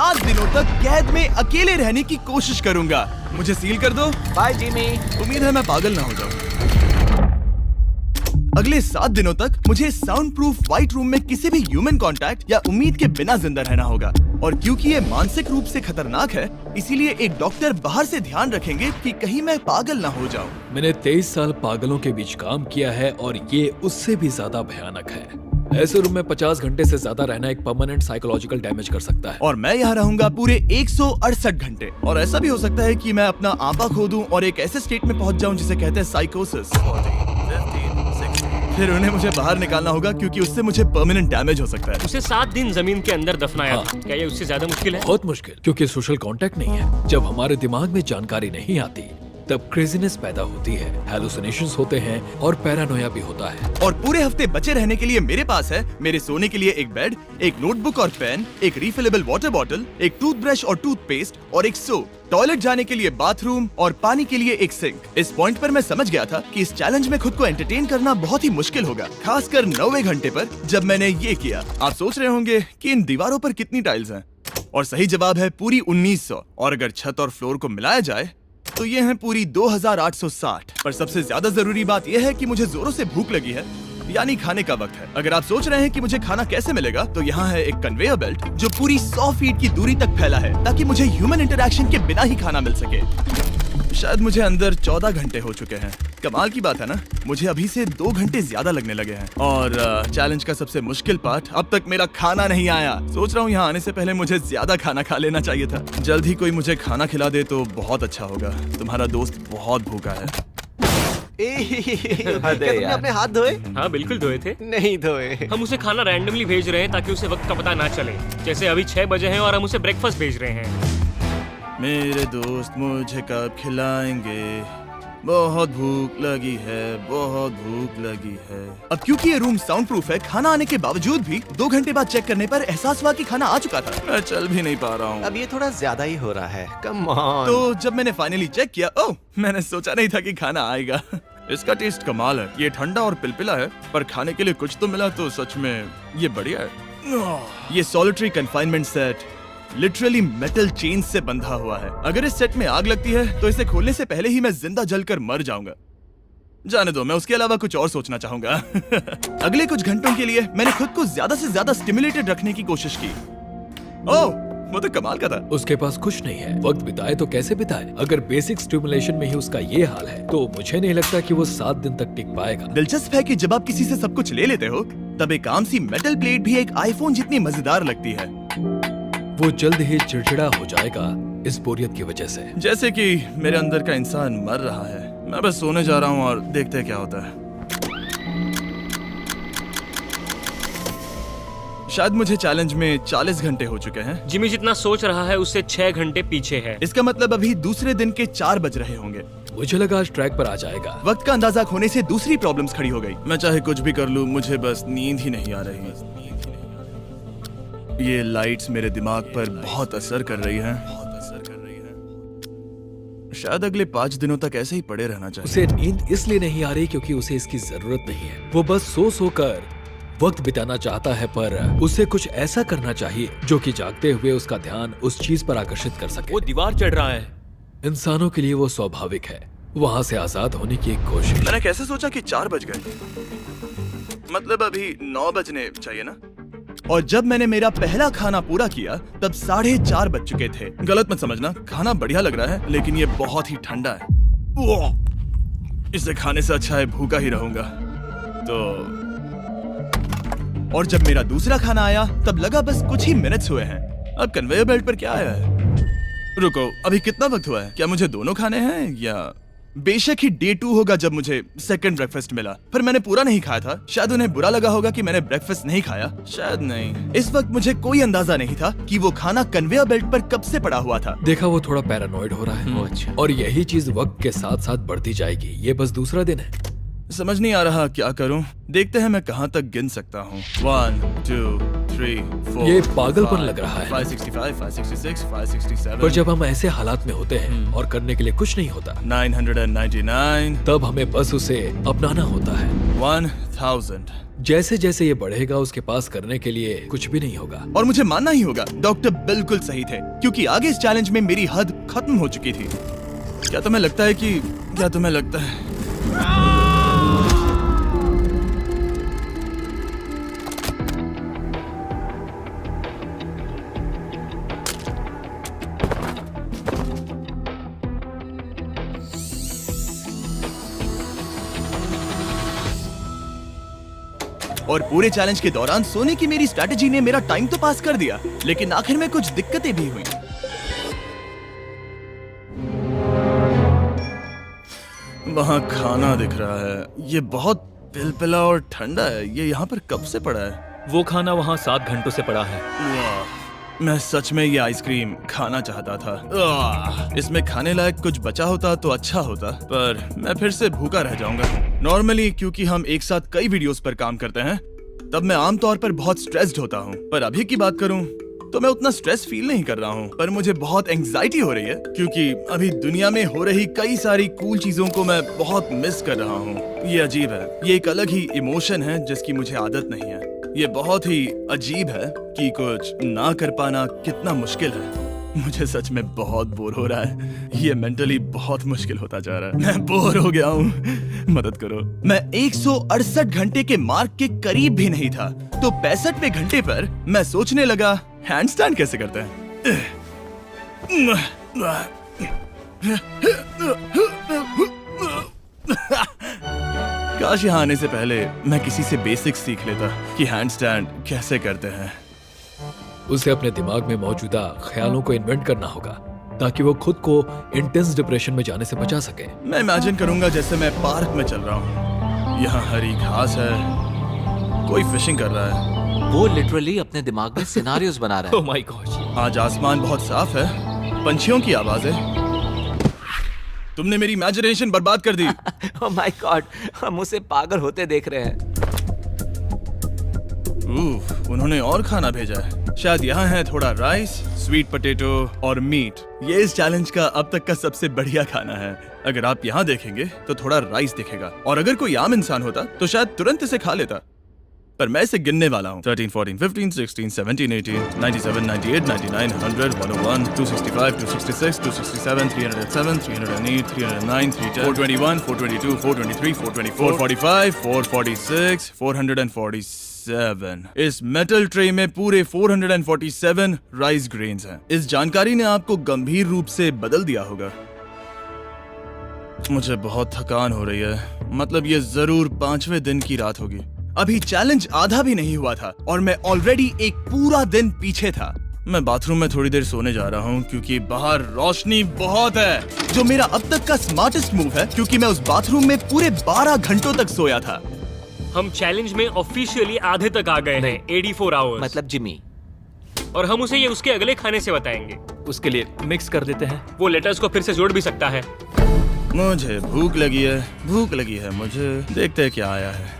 7 दिनों तक कैद में अकेले रहने की कोशिश करूंगा। मुझे सील कर दो। Bye Jimmy. उम्मीद है मैं पागल ना हो जाऊं। अगले 7 दिनों तक मुझे साउंड प्रूफ व्हाइट रूम में किसी भी ह्यूमन कांटेक्ट या उम्मीद के बिना जिंदा रहना होगा। और क्योंकि ये मानसिक रूप से खतरनाक है, इसीलिए एक डॉक्टर बाहर से ध्यान रखेंगे कि कहीं मैं पागल ना हो जाऊं। मैंने 23 साल पागलों के बीच काम किया है और ये उससे भी ज्यादा भयानक है। ऐसे रूम में 50 घंटे से ज्यादा रहना एक परमानेंट साइकोलॉजिकल डैमेज कर सकता है। और मैं यहाँ रहूंगा पूरे 168 घंटे। और ऐसा भी हो सकता है कि मैं अपना आपा खो दूं और एक ऐसे स्टेट में पहुंच जाऊं जिसे कहते हैं साइकोसिस। फिर उन्हें मुझे बाहर निकालना होगा क्योंकि उससे मुझे परमानेंट डैमेज हो सकता है। उसे 7 दिन जमीन के अंदर दफनाया था। क्या ये उससे ज्यादा मुश्किल है? बहुत मुश्किल, क्योंकि सोशल कांटेक्ट नहीं है। जब हमारे दिमाग में जानकारी नहीं आती तब क्रेजीनेस पैदा होती है, हैलुसिनेशंस होते हैं और पैरानोया भी होता है। और पूरे हफ्ते बचे रहने के लिए मेरे पास है मेरे सोने के लिए एक बेड, एक नोटबुक और पेन, एक रिफिलेबल वाटर बॉटल, एक टूथब्रश और टूथपेस्ट और एक सोप, टॉयलेट जाने के लिए बाथरूम और पानी के लिए एक सिंक। इस पॉइंट पर मैं समझ गया था कि इस चैलेंज में खुद को एंटरटेन करना बहुत ही मुश्किल होगा, खासकर 90वें घंटे पर जब मैंने ये किया। आप सोच रहे होंगे कि इन दीवारों पर कितनी टाइल्स हैं? और सही जवाब है पूरी 1900। और अगर छत और फ्लोर को मिलाया जाए तो ये हैं पूरी 2860। पर सबसे ज्यादा जरूरी बात यह है कि मुझे जोरों से भूख लगी है, यानी खाने का वक्त है। अगर आप सोच रहे हैं कि मुझे खाना कैसे मिलेगा, तो यहाँ है एक कन्वेयर बेल्ट जो पूरी 100 फीट की दूरी तक फैला है, ताकि मुझे ह्यूमन इंटरैक्शन के बिना ही खाना मिल सके। शायद मुझे अंदर 14 घंटे हो चुके हैं। कमाल की बात है ना, मुझे अभी से 2 घंटे ज्यादा लगने लगे हैं। और चैलेंज का सबसे मुश्किल पार्ट, अब तक मेरा खाना नहीं आया। सोच रहा हूँ यहाँ आने से पहले मुझे ज्यादा खाना खा लेना चाहिए था। जल्द ही कोई मुझे खाना खिला दे तो बहुत अच्छा होगा। तुम्हारा दोस्त बहुत भूखा है। क्या तुमने अपने हाथ धोए? हाँ बिल्कुल धोए थे। नहीं धोए। हम उसे खाना रैंडमली भेज रहे हैं ताकि उसे वक्त का पता ना चले। जैसे अभी 6 बजे हैं और हम उसे ब्रेकफास्ट भेज रहे हैं। मेरे दोस्त मुझे कब खिलाएंगे? बहुत भूख लगी है, बहुत भूख लगी है। अब क्योंकि ये रूम साउंड प्रूफ है, खाना आने के बावजूद भी 2 घंटे बाद चेक करने पर एहसास हुआ कि खाना आ चुका था। मैं चल भी नहीं पा रहा हूँ। अब ये थोड़ा ज्यादा ही हो रहा है। Come on. तो जब मैंने फाइनली चेक किया, ओह, मैंने सोचा नहीं था कि खाना आएगा। इसका टेस्ट कमाल है। ये ठंडा और पिलपिला है, पर खाने के लिए कुछ तो मिला तो सच में ये बढ़िया है। ये solitary confinement set literally metal chain से बंधा हुआ है। अगर इस सेट में आग लगती है तो इसे खोलने से पहले ही मैं जिंदा जलकर मर जाऊंगा। जाने दो, मैं उसके अलावा कुछ और सोचना चाहूंगा। अगले कुछ घंटों के लिए मैंने खुद को ज्यादा से ज्यादा स्टिमुलेटेड रखने की कोशिश की। ओह, वो तो कमाल का था। उसके पास कुछ नहीं है, वक्त बिताए तो कैसे बिताए? अगर बेसिक स्टिमुलेशन में ही उसका ये हाल है तो मुझे नहीं लगता कि वो 7 दिन तक टिक पाएगा। दिलचस्प है कि जब आप किसी से सब कुछ ले लेते हो, तब एक आम सी मेटल प्लेट भी एक आईफोन जितनी मजेदार लगती है। वो जल्द ही चिड़चिड़ा हो जाएगा इस बोरियत की वजह से। जैसे कि मेरे अंदर का इंसान मर रहा है। मैं बस सोने जा रहा हूँ और देखते हैं क्या होता है। शायद मुझे चैलेंज में 40 घंटे हो चुके हैं। जिमी जितना सोच रहा है उससे 6 घंटे पीछे है। इसका मतलब अभी दूसरे दिन के 4 बज रहे होंगे। मुझे लगा आज ट्रैक पर आ जाएगा। वक्त का अंदाजा खोने से दूसरी प्रॉब्लम्स खड़ी हो गई। मैं चाहे कुछ भी कर लूं, मुझे बस नींद ही नहीं आ रही। ये लाइट्स मेरे दिमाग पर बहुत असर कर रही हैं। शायद अगले 5 दिनों तक ऐसे ही पड़े रहना चाहिए। उसे नींद इसलिए नहीं आ रही क्योंकि उसे इसकी जरूरत नहीं है। वो बस सो कर वक्त बिताना चाहता है, पर उसे कुछ ऐसा करना चाहिए जो कि जागते हुए उसका ध्यान उस चीज पर आकर्षित कर सके। वो दीवार चढ़ रहा है। इंसानों के लिए वो स्वाभाविक है, वहाँ से आजाद होने की एक कोशिश। मैंने कैसे सोचा कि 4 बज गए? मतलब अभी 9 बजने चाहिए ना? और जब मैंने मेरा पहला खाना पूरा किया तब 4:30 बज चुके थे। गलत मत समझना, खाना बढ़िया लग रहा है, लेकिन ये बहुत ही ठंडा है। इसे खाने से अच्छा है भूखा ही रहूंगा। तो और जब मेरा दूसरा खाना आया तब लगा बस कुछ ही मिनट्स हुए हैं। अब कन्वेयर बेल्ट पर क्या आया है? रुको, अभी कितना वक्त हुआ है? क्या मुझे दोनों खाने हैं? या बेशक ही डे 2 होगा जब मुझे सेकंड ब्रेकफास्ट मिला, पर मैंने पूरा नहीं खाया था। शायद उन्हें बुरा लगा होगा कि मैंने ब्रेकफास्ट नहीं खाया, शायद नहीं। इस वक्त मुझे कोई अंदाजा नहीं था कि वो खाना कन्वेयर बेल्ट पर कब से पड़ा हुआ था। देखा, वो थोड़ा पैरानॉइड हो रहा है। अच्छा। और यही चीज वक्त के साथ साथ बढ़ती जाएगी। ये बस दूसरा दिन है। समझ नहीं आ रहा क्या करूं। देखते हैं मैं कहां तक गिन सकता हूं। 1 2 3 563, 4, ये पागलपन लग रहा है। 565, 566, 567, पर जब हम ऐसे हालात में होते हैं और करने के लिए कुछ नहीं होता, 999, तब हमें बस उसे अपनाना होता है। 1000। जैसे जैसे ये बढ़ेगा उसके पास करने के लिए कुछ भी नहीं होगा। और मुझे मानना ही होगा, डॉक्टर बिल्कुल सही थे, क्योंकि आगे इस चैलेंज में मेरी हद खत्म हो चुकी थी। क्या तुम्हें लगता है और पूरे चैलेंज के दौरान सोने की मेरी स्ट्रैटेजी ने मेरा टाइम तो पास कर दिया, लेकिन आखिर में कुछ दिक्कतें भी हुई। वहाँ खाना दिख रहा है, ये बहुत पिलपिला और ठंडा है। ये यहाँ पर कब से पड़ा है? वो खाना वहाँ 7 घंटों से पड़ा है। वाह, मैं सच में ये आइसक्रीम खाना चाहता था। इसमें खाने लायक कुछ बचा होता तो अच्छा होता, पर मैं फिर से भूखा रह जाऊंगा। नॉर्मली क्योंकि हम एक साथ कई वीडियोस पर काम करते हैं, तब मैं आमतौर पर बहुत स्ट्रेस्ड होता हूँ। पर अभी की बात करूँ तो मैं उतना स्ट्रेस फील नहीं कर रहा हूँ, पर मुझे बहुत एंजाइटी हो रही है, क्योंकि अभी दुनिया में हो रही कई सारी कूल चीजों को मैं बहुत मिस कर रहा हूँ। ये अजीब है, ये एक अलग ही इमोशन है जिसकी मुझे आदत नहीं है। ये बहुत ही अजीब है कि कुछ ना कर पाना कितना मुश्किल है। मुझे सच में बहुत बोर हो रहा है। ये मेंटली बहुत मुश्किल होता जा रहा है। मैं बोर हो गया हूँ, मदद करो। मैं 168 घंटे के मार्क के करीब भी नहीं था, तो 65वें घंटे पर मैं सोचने लगा, हैंडस्टैंड कैसे करते हैं। काश यहाँ आने से पहले मैं किसी से बेसिक्स सीख लेता कि हैंडस्टैंड कैसे करते हैं। उसे अपने दिमाग में मौजूदा ख्यालों को इन्वेंट करना होगा ताकि वो खुद को इंटेंस डिप्रेशन में जाने से बचा सके। मैं इमेजिन करूंगा जैसे मैं पार्क में चल रहा हूँ, यहाँ हरी घास है, कोई फिशिंग कर रहा है। वो लिटरली अपने दिमाग में सिनारियोस बना रहा ओह है। My God. आज आसमान बहुत साफ है, पंछियों की आवाजें। तुमने मेरी इमेजिनेशन बर्बाद कर दी। ओह माय गॉड, हम उसे पागल होते देख रहे हैं। उन्होंने और खाना भेजा है। शायद यहाँ है थोड़ा राइस, स्वीट पोटैटो और मीट। ये इस चैलेंज का अब तक का सबसे बढ़िया खाना है। अगर आप यहाँ देखेंगे तो थोड़ा राइस दिखेगा, और अगर कोई आम इंसान होता तो शायद तुरंत इसे खा लेता, पर मैं इसे गिनने वाला हूँ। 13, 14, 15, 16, 17, 18, 97, 98, 99, 100, 101, 265, 266, 267, 307, 308, 309, 310, 421, 422, 423, 424, 445, 446, 447। इस मेटल ट्रे में पूरे 447 राइस ग्रेन्स हैं। इस जानकारी ने आपको गंभीर रूप से बदल दिया होगा। मुझे बहुत थकान हो रही है, मतलब ये जरूर 5वें दिन की रात होगी। अभी चैलेंज आधा भी नहीं हुआ था और मैं ऑलरेडी एक पूरा दिन पीछे था। मैं बाथरूम में थोड़ी देर सोने जा रहा हूँ क्योंकि बाहर रोशनी बहुत है, जो मेरा अब तक का स्मार्टेस्ट मूव है, क्योंकि मैं उस बाथरूम में पूरे 12 घंटों तक सोया था। हम चैलेंज में ऑफिशियली आधे तक आ गए हैं, 84 आवर्स। मतलब जिमी, और हम उसे ये उसके अगले खाने से बताएंगे। उसके लिए मिक्स कर देते हैं। वो लेटर्स को फिर से जोड़ भी सकता है। मुझे भूख लगी है मुझे। देखते हैं क्या आया है।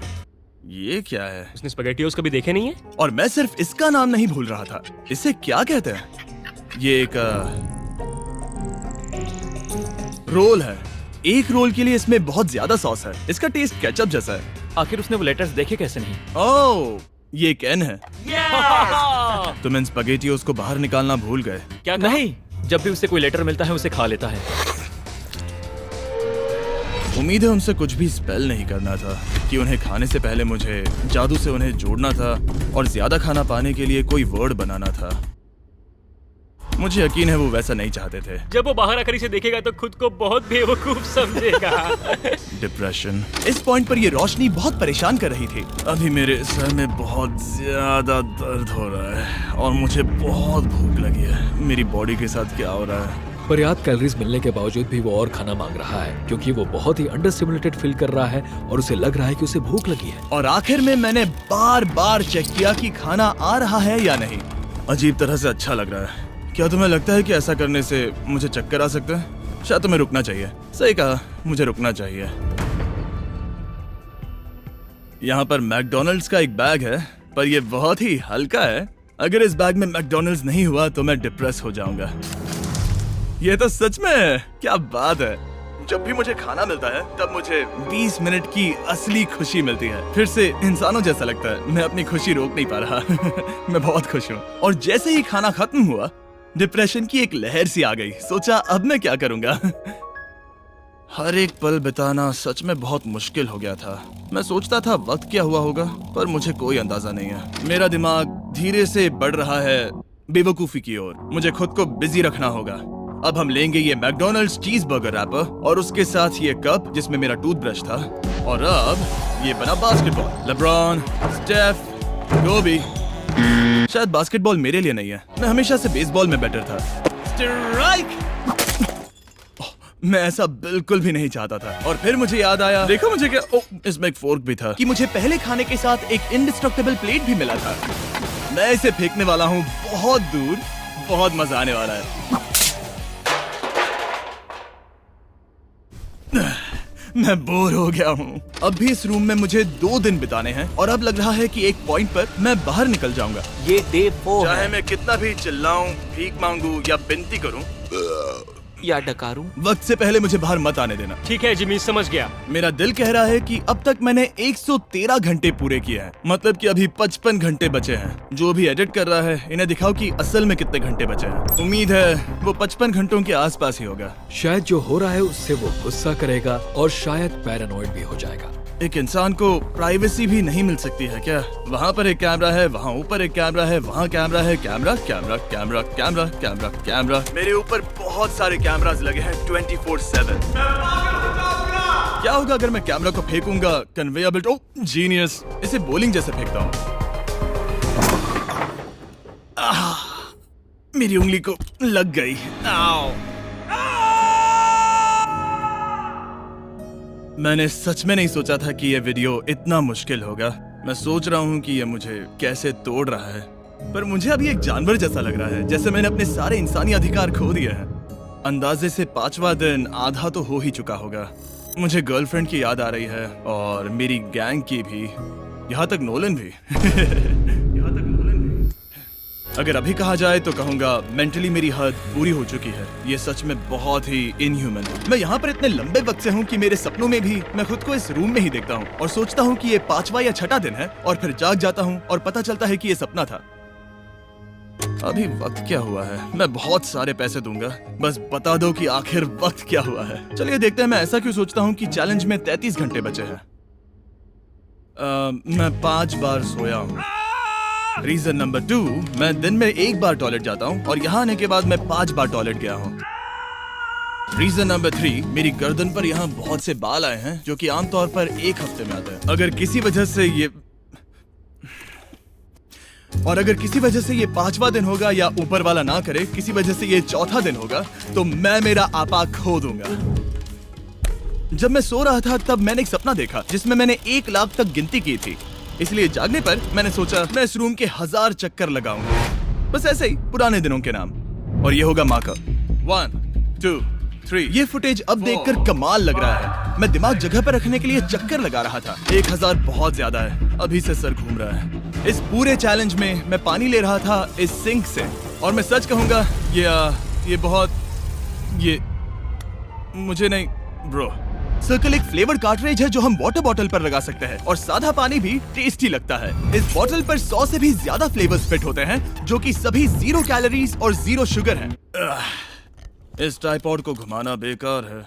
ये क्या है? उसने स्पैगेटियोस कभी देखे नहीं है? और मैं सिर्फ इसका नाम नहीं भूल रहा था। इसे क्या कहते हैं? ये एक रोल है। एक रोल के लिए इसमें बहुत ज्यादा सॉस है। इसका टेस्ट केचप जैसा है। आखिर उसने वो लेटर्स देखे कैसे नहीं? ओह, ये कैन है। तुम इन स्पैगेटियोस को बाहर निकालना भूल गए। क्या कहा? नहीं, जब भी उसे कोई लेटर मिलता है उसे खा लेता है। उम्मीद है उनसे कुछ भी स्पेल नहीं करना था कि उन्हें खाने से पहले मुझे जादू से उन्हें जोड़ना था और ज्यादा खाना पाने के लिए कोई वर्ड बनाना था। मुझे यकीन है वो वैसा नहीं चाहते थे। जब वो बाहर आकर इसे देखेगा तो खुद को बहुत बेवकूफ समझेगा। डिप्रेशन। इस पॉइंट पर ये रोशनी बहुत परेशान कर रही थी। अभी मेरे सर में बहुत ज्यादा दर्द हो रहा है और मुझे बहुत भूख लगी है। मेरी बॉडी के साथ क्या हो रहा है? पर्याप्त कैलोरीज मिलने के बावजूद भी वो और खाना मांग रहा है क्योंकि वो बहुत ही अंडर स्टिमुलेटेड फील कर रहा है और उसे लग रहा है कि उसे भूख लगी है। और आखिर में मैंने बार बार चेक किया कि खाना आ रहा है या नहीं। अजीब तरह से अच्छा लग रहा है। क्या तुम्हें लगता है कि ऐसा करने से मुझे चक्कर आ सकता है? शायद तुम्हें रुकना चाहिए। सही कहा, मुझे रुकना चाहिए। यहाँ पर मैकडॉनल्ड्स का एक बैग है पर ये बहुत ही हल्का है। अगर इस बैग में मैकडॉनल्ड्स नहीं हुआ तो मैं डिप्रेस हो जाऊंगा। ये तो सच में क्या बात है। जब भी मुझे खाना मिलता है तब मुझे 20 मिनट की असली खुशी मिलती है। फिर से इंसानों जैसा लगता है। मैं अपनी खुशी रोक नहीं पा रहा। मैं बहुत खुश हूँ। और जैसे ही खाना खत्म हुआ डिप्रेशन की एक लहर सी आ गई। सोचा अब मैं क्या करूंगा। हर एक पल बिताना सच में बहुत मुश्किल हो गया था। मैं सोचता था वक्त क्या हुआ होगा, पर मुझे कोई अंदाजा नहीं है। मेरा दिमाग धीरे से बढ़ रहा है बेवकूफी की ओर। मुझे खुद को बिजी रखना होगा। अब हम लेंगे ये मैकडॉनल्ड्स चीज बर्गर रैपर और उसके साथ ये कप जिसमें मेरा टूथब्रश था। और अब ये बना बास्केटबॉल। लेब्रॉन, स्टेफ, कोबी। शायद बास्केटबॉल मेरे लिए नहीं है। मैं हमेशा से बेसबॉल में बेटर था। स्ट्राइक! मैं ऐसा बिल्कुल भी नहीं चाहता था। और फिर मुझे याद आया, देखो मुझे क्या, इसमें एक फोर्क भी था, कि मुझे पहले खाने के साथ एक इंडिस्ट्रक्टेबल प्लेट भी मिला था। मैं इसे फेंकने वाला हूँ बहुत दूर। बहुत मजा आने वाला है। मैं बोर हो गया हूँ। अब भी इस रूम में मुझे 2 दिन बिताने हैं और अब लग रहा है कि एक पॉइंट पर मैं बाहर निकल जाऊंगा। ये डे 4 चाहे है मैं कितना भी चिल्लाऊं, भीख मांगू या विनती करूं, या डकारूं। वक्त से पहले मुझे बाहर मत आने देना। ठीक है जिमी, समझ गया। मेरा दिल कह रहा है कि अब तक मैंने 113 घंटे पूरे किए हैं। मतलब कि अभी 55 घंटे बचे हैं। जो भी एडिट कर रहा है इन्हें दिखाओ कि असल में कितने घंटे बचे हैं। उम्मीद है वो 55 घंटों के आसपास ही होगा। शायद जो हो रहा है उससे वो गुस्सा करेगा और शायद पैरानॉइड भी हो जाएगा। एक इंसान को प्राइवेसी भी नहीं मिल सकती है क्या? वहाँ पर एक कैमरा है, वहाँ ऊपर एक कैमरा है, वहाँ कैमरा है, camera camera camera camera camera camera. मेरे ऊपर बहुत सारे कैमरास लगे हैं 24/7। क्या होगा अगर मैं कैमरा को फेंकूंगा? Conveyor belt. Oh genius! इसे बॉलिंग जैसे फेंकता हूँ। मेरी उंगली को लग गई। आओ! मैंने सच में नहीं सोचा था कि ये वीडियो इतना मुश्किल होगा। मैं सोच रहा हूँ कि ये मुझे कैसे तोड़ रहा है, पर मुझे अभी एक जानवर जैसा लग रहा है, जैसे मैंने अपने सारे इंसानी अधिकार खो दिए हैं। अंदाजे से 5वां दिन आधा तो हो ही चुका होगा। मुझे गर्लफ्रेंड की याद आ रही है और मेरी गैंग की भी, यहाँ तक नोलन भी। यहाँ तक नोलन भी। अगर अभी कहा जाए तो कहूंगा मेंटली मेरी हद पूरी हो चुकी है। ये सच में बहुत ही इनह्यूमन है। मैं यहाँ पर इतने लंबे वक्त से हूँ कि मेरे सपनों में भी मैं खुद को इस रूम में ही देखता हूँ और सोचता हूँ कि ये 5वां या 6वां दिन है और फिर जाग जाता हूँ और पता चलता है कि ये सपना था। अभी वक्त क्या हुआ है? मैं बहुत सारे पैसे दूंगा, बस बता दो कि आखिर वक्त क्या हुआ है। चलिए देखते हैं मैं ऐसा क्यों सोचता हूँ कि चैलेंज में 33 घंटे बचे हैं। मैं 5 बार सोया हूँ। रीजन नंबर 2, मैं दिन में 1 बार टॉयलेट जाता हूँ और यहाँ आने के बाद मैं 5 बार टॉयलेट गया हूँ। रीजन नंबर 3, मेरी गर्दन पर यहाँ बहुत से बाल आए हैं जो कि आमतौर पर 1 हफ्ते में आते हैं। अगर किसी वजह से ये 5वां दिन होगा या ऊपर वाला ना करे, किसी वजह से ये 4था दिन होगा, तो मैं मेरा आपा खो दूंगा। जब मैं सो रहा था तब मैंने एक सपना देखा जिसमें मैंने 1 लाख तक गिनती की थी। इसलिए जागने पर मैंने सोचा मैं इस रूम के 1000 चक्कर लगाऊंगा, बस ऐसे ही पुराने दिनों के नाम। और ये होगा माँ का 1 2 3। ये फुटेज अब देखकर कमाल लग रहा है। मैं दिमाग जगह पर रखने के लिए चक्कर लगा रहा था। 1000 बहुत ज्यादा है। अभी से सर घूम रहा है। इस पूरे चैलेंज में मैं पानी ले रहा था इस सिंक से, और मैं सच कहूंगा ये मुझे नहीं ब्रो। सर्कल एक फ्लेवर्ड कार्ट्रिज है जो हम वाटर बॉटल पर लगा सकते हैं और सादा पानी भी टेस्टी लगता है। इस बॉटल पर 100 से भी ज्यादा फ्लेवर्स फिट होते हैं जो कि सभी 0 कैलोरीज और 0 शुगर हैं। इस ट्राइपॉड को घुमाना बेकार है।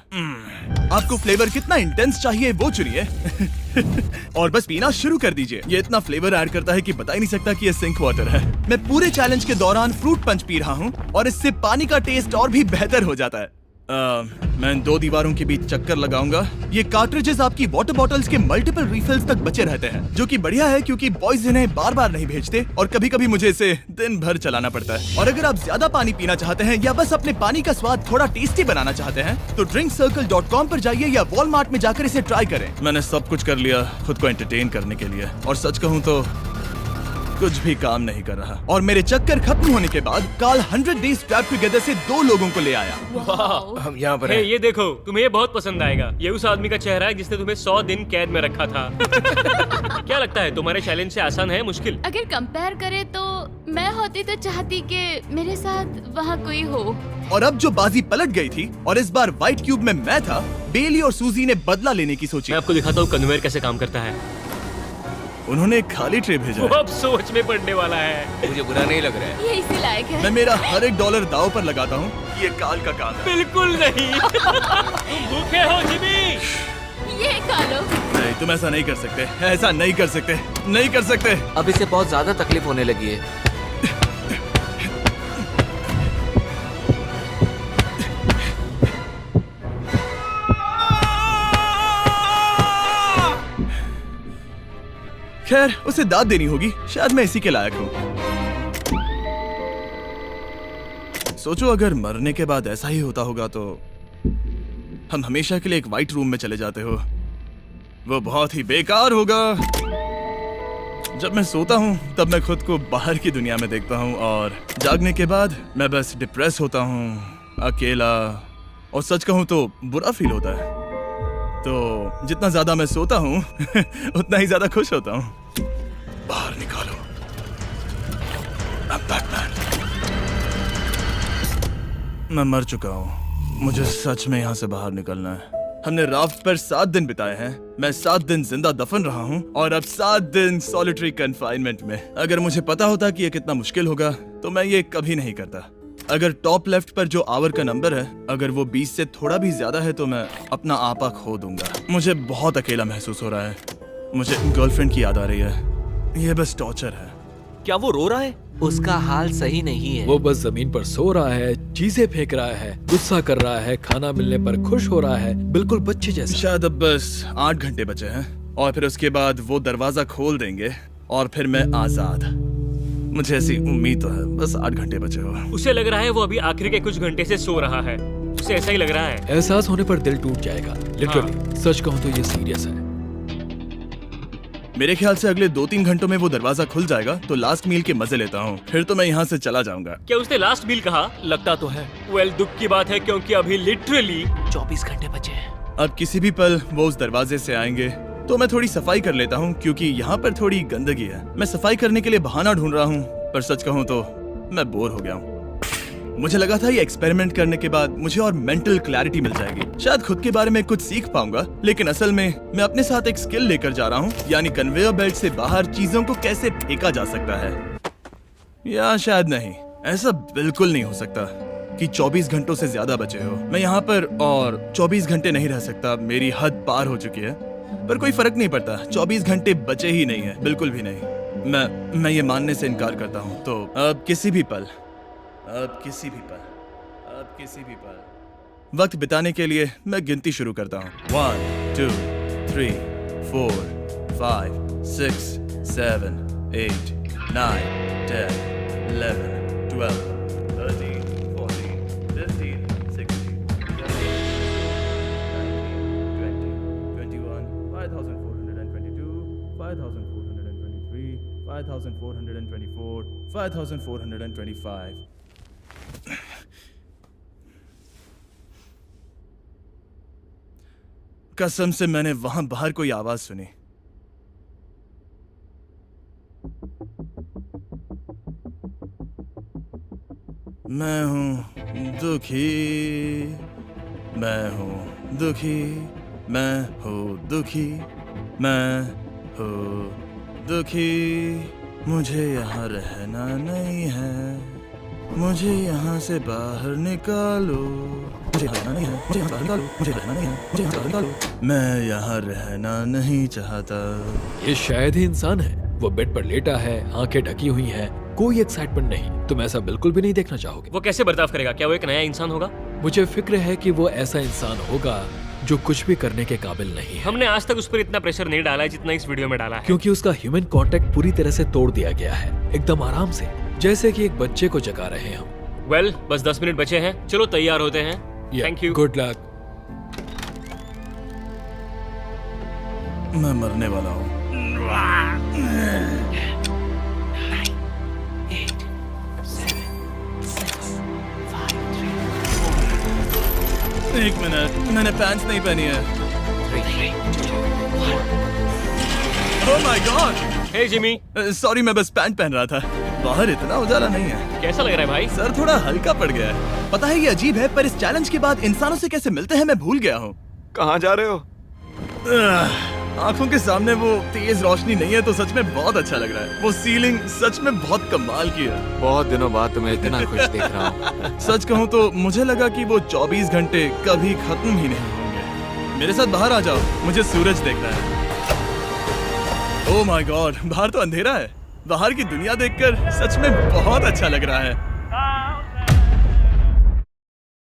आपको फ्लेवर कितना इंटेंस चाहिए वो चुनिए और बस पीना शुरू कर दीजिए। ये इतना फ्लेवर ऐड करता है कि बता ही नहीं सकता कि ये सिंक वाटर है। मैं पूरे चैलेंज के दौरान फ्रूट पंच पी रहा हूँ और इससे पानी का टेस्ट और भी बेहतर हो जाता है। मैं इन 2 दीवारों के बीच चक्कर लगाऊंगा। ये कार्ट्रिजेस आपकी वाटर बॉटल्स के मल्टीपल रिफिल्स तक बचे रहते हैं, जो कि बढ़िया है क्योंकि बॉयज इन्हें बार बार नहीं भेजते और कभी कभी मुझे इसे दिन भर चलाना पड़ता है। और अगर आप ज्यादा पानी पीना चाहते हैं या बस अपने पानी का स्वाद थोड़ा टेस्टी बनाना चाहते हैं तो drinkcircle.com पर जाइए या वॉलमार्ट में जाकर इसे ट्राई करें। मैंने सब कुछ कर लिया खुद को एंटरटेन करने के लिए, और सच कहूँ तो कुछ भी काम नहीं कर रहा और मेरे चक्कर खत्म होने के बाद कार्ल 100 डेज ट्रैप टुगेदर से 2 लोगों को ले आया। हम यहाँ पर हे, हैं। ये देखो, तुम्हें ये बहुत पसंद आएगा। ये उस आदमी का चेहरा है जिसने तुम्हें 100 दिन कैद में रखा था। क्या लगता है, तुम्हारे चैलेंज से आसान है मुश्किल? अगर कंपेयर करे तो मैं होती तो चाहती कि मेरे साथ वहाँ कोई हो। और अब जो बाजी पलट गई थी और इस बार व्हाइट क्यूब में मैं था, बेली और सूजी ने बदला लेने की सोची। मैं आपको दिखाता हूँ कन्वेयर कैसे काम करता है। उन्होंने एक खाली ट्रे भेजा वो है। अब सोच में पड़ने वाला है। मुझे बुरा नहीं लग रहा है। ये इसी लायक है। मैं मेरा हर एक डॉलर दाव पर लगाता हूँ। ये काल का काम है। बिल्कुल नहीं। तुम भूखे हो जिमी? ये खा लो। नहीं, तुम ऐसा नहीं कर सकते, ऐसा नहीं कर सकते, नहीं कर सकते। अब इसे बहुत ज्यादा तकलीफ होने लगी है। खैर, उसे दाद देनी होगी। शायद मैं इसी के लायक हूँ। सोचो अगर मरने के बाद ऐसा ही होता होगा तो हम हमेशा के लिए एक व्हाइट रूम में चले जाते हो। वो बहुत ही बेकार होगा। जब मैं सोता हूँ तब मैं खुद को बाहर की दुनिया में देखता हूँ और जागने के बाद मैं बस डिप्रेस होता हूँ, अकेला, और सच कहूँ तो बुरा फील होता है। तो जितना ज्यादा मैं सोता हूँ उतना ही ज्यादा खुश होता हूँ। बाहर निकालो। I'm Batman। मैं मर चुका हूँ। मुझे सच में यहाँ से बाहर निकलना है। हमने राफ्ट पर 7 दिन बिताए हैं। मैं 7 दिन जिंदा दफन रहा हूँ और अब 7 दिन सॉलिटरी कन्फाइनमेंट में। अगर मुझे पता होता कि ये कितना मुश्किल होगा तो मैं ये कभी नहीं करता। अगर टॉप लेफ्ट पर जो आवर का नंबर है, अगर वो 20 से थोड़ा भी ज्यादा है तो मैं अपना आपा खो दूंगा। मुझे बहुत अकेला महसूस हो रहा है। मुझे गर्लफ्रेंड की याद आ रही है। ये बस टॉर्चर है। क्या वो रो रहा है? उसका हाल सही नहीं है। वो बस जमीन पर सो रहा है, चीजें फेंक रहा है, गुस्सा कर रहा है, खाना मिलने पर खुश हो रहा है, बिल्कुल बच्चे जैसा। शायद अब बस 8 घंटे बचे हैं और फिर उसके बाद वो दरवाजा खोल देंगे और फिर मैं आजाद। मुझे ऐसी उम्मीद तो है। बस 8 घंटे बचे हो। उसे लग रहा है वो अभी आखिरी के कुछ घंटे से सो रहा है। उसे ऐसा ही लग रहा है। एहसास होने पर दिल टूट जाएगा। लिटरली, सच कहूँ तो ये सीरियस है। मेरे ख्याल से अगले 2-3 घंटों में वो दरवाजा खुल जाएगा तो लास्ट मील के मजे लेता हूँ। फिर तो मैं यहाँ से चला जाऊंगा। क्या उसने लास्ट मील कहा? लगता तो है। वेल, दुख की बात है क्योंकि अभी लिटरली 24 घंटे बचे हैं। अब किसी भी पल वो उस दरवाजे से आएंगे तो मैं थोड़ी सफाई कर लेता हूँ क्योंकि यहाँ पर थोड़ी गंदगी है। मैं सफाई करने के लिए बहाना ढूंढ रहा हूँ, पर सच कहूँ तो मैं बोर हो गया हूँ। मुझे लगा था ये एक्सपेरिमेंट करने के बाद मुझे और मेंटल क्लैरिटी मिल जाएगी, शायद खुद के बारे में कुछ सीख पाऊंगा। लेकिन असल में मैं अपने साथ एक स्किल लेकर जा रहा हूँ, यानी कन्वेयर बेल्ट से बाहर चीजों को कैसे फेंका जा सकता है। या शायद नहीं, ऐसा बिल्कुल नहीं हो सकता कि 24 घंटों से ज्यादा बचे हो। मैं यहाँ पर और 24 घंटे नहीं रह सकता। मेरी हद पार हो चुकी है, पर कोई फर्क नहीं पड़ता। 24 घंटे बचे ही नहीं है, बिल्कुल भी नहीं। मैं ये मानने से इनकार करता हूँ। तो अब किसी भी पल वक्त बिताने के लिए मैं गिनती शुरू करता हूँ। 1 2 3 4 5 6 7 8 9 10 11 12 13 14 15 16 17 18 19 20 21 5422 5423 5424 5425। कसम से मैंने वहां बाहर कोई आवाज सुनी। मैं हूं दुखी, मैं हूं दुखी, मैं हूं दुखी, मैं हूं दुखी। मुझे यहाँ रहना नहीं है। मुझे यहाँ से बाहर निकालो। मुझे रहना नहीं है। मुझे यहाँ से बाहर निकालो। मुझे रहना नहीं है। मुझे यहाँ से बाहर निकालो। मैं यहाँ रहना नहीं चाहता। ये शायद ही इंसान है। वो बेड पर लेटा है, आंखें ढकी हुई हैं, कोई एक्साइटमेंट नहीं। तुम ऐसा बिल्कुल भी नहीं देखना चाहोगे। वो कैसे बर्ताव करेगा? क्या वो एक नया इंसान होगा? मुझे फिक्र है कि वो ऐसा इंसान होगा जो कुछ भी करने के काबिल नहीं है, हमने आज तक उस पर इतना प्रेशर नहीं डाला है जितना इस वीडियो में डाला है। क्योंकि उसका ह्यूमन कांटेक्ट पूरी तरह से तोड़ दिया गया है, एकदम आराम से, जैसे कि एक बच्चे को जगा रहे हैं हम। वेल, बस 10 मिनट बचे हैं। चलो तैयार होते हैं। Thank you. Good luck. मैं मरने वाला हूँ। एक मिनट, मैंने पैंट्स नहीं पहनी है। Oh my god, hey Jimmy, sorry मैं बस पैंट पहन रहा था। बाहर इतना उजाला नहीं है। कैसा लग रहा है भाई? सर थोड़ा हल्का पड़ गया है। पता है ये अजीब है, पर इस चैलेंज के बाद इंसानों से कैसे मिलते हैं मैं भूल गया हूँ। कहाँ जा रहे हो? आंखों के सामने वो तेज रोशनी नहीं है तो सच में बहुत अच्छा लग रहा है। वो सीलिंग सच में बहुत कमाल की है। बहुत दिनों बाद तुम्हें इतना खुश देख रहा हूँ। सच कहूँ तो मुझे लगा कि वो 24 घंटे कभी खत्म ही नहीं होंगे। मेरे साथ बाहर आ जाओ, मुझे सूरज देखना है। ओह माय गॉड, बाहर तो अंधेरा है। बाहर की दुनिया देखकर सच में बहुत अच्छा लग रहा है।